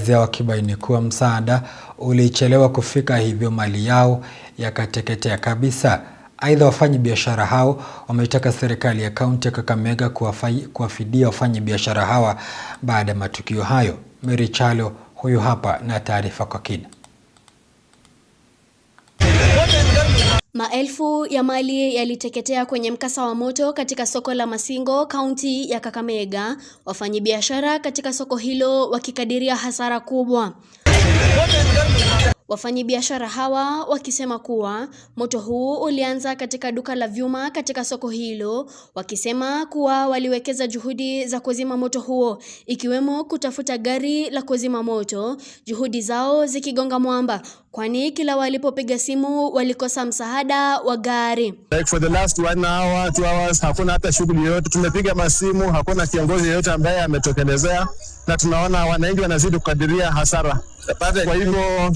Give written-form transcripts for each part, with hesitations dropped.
wakielezea wakibaini kuwa msaada ulichelewa kufika, hivyo mali yao yakateketea kabisa. Aidha, wafanyabiashara hao wametaka serikali ya kaunti ya Kakamega kuwafidia wafanyabiashara hawa baada ya matukio hayo. Mary Chalo huyu hapa na taarifa kwa kina. Maelfu ya mali yaliteketea kwenye mkasa wa moto katika soko la Masingo, kaunti ya Kakamega, wafanyabiashara katika soko hilo wakikadiria hasara kubwa. Wafanyabiashara hawa wakisema kuwa moto huu ulianza katika duka la vyuma katika soko hilo, wakisema kuwa waliwekeza juhudi za kuzima moto huo, ikiwemo kutafuta gari la kuzima moto, juhudi zao zikigonga mwamba, kwani kila walipopiga simu walikosa msaada wa gari. Like for the last 1 hour, 2 hours, hakuna hata shughuli yoyote. Tumepiga masimu, hakuna kiongozi yoyote ambaye ametokelezea, na tunaona wananchi wanazidi kukadiria hasara. Kwa hivyo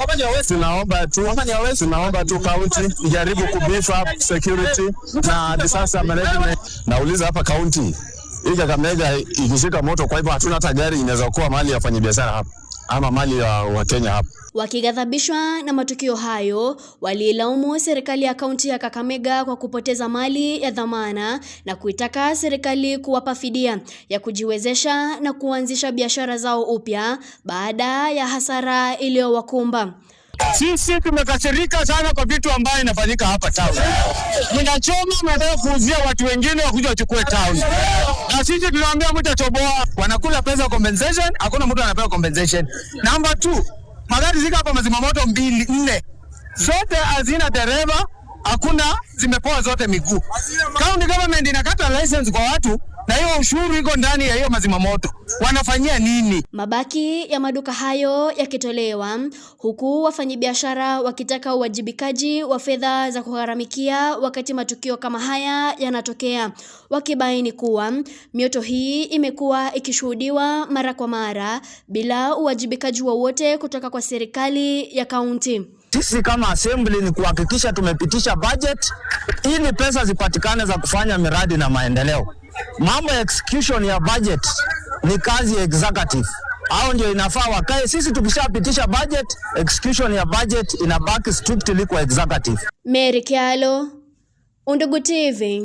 tunaomba tu county ijaribu kubeef up security na disaster management. Nauliza hapa county hii Kakamega ikishika moto, kwa hivyo hatuna hata gari inaweza kuwa mali ya wafanyabiashara hapa ama mali ya Wakenya hapa. Wakighadhabishwa na matukio hayo, walilaumu serikali ya kaunti ya Kakamega kwa kupoteza mali ya dhamana na kuitaka serikali kuwapa fidia ya kujiwezesha na kuanzisha biashara zao upya baada ya hasara iliyowakumba. Sisi tumekasirika sana kwa vitu ambayo inafanyika hapa town. Mnachoma, mnataka kuuzia watu wengine wakuja wachukue town. Na sisi tunaambia mtatoboa, wanakula pesa compensation, hakuna mtu anapewa compensation. Number 2, magari zika hapa mazimamoto 4 zote hazina dereva, hakuna, zimepoa zote miguu. County government inakata license kwa watu na hiyo ushuru iko ndani ya hiyo mazimamoto. Wanafanyia nini? Mabaki ya maduka hayo yakitolewa, huku wafanyabiashara wakitaka uwajibikaji wa fedha za kugharamikia wakati matukio kama haya yanatokea, wakibaini kuwa mioto hii imekuwa ikishuhudiwa mara kwa mara bila uwajibikaji wowote kutoka kwa serikali ya kaunti. Sisi kama assembly ni kuhakikisha tumepitisha budget ili pesa zipatikane za kufanya miradi na maendeleo. Mambo ya execution ya budget ni kazi ya executive. Hao ndio inafaa wakae. Sisi tukishapitisha budget, execution ya budget inabaki strictly kwa executive. Mary Chalo, Undugu TV.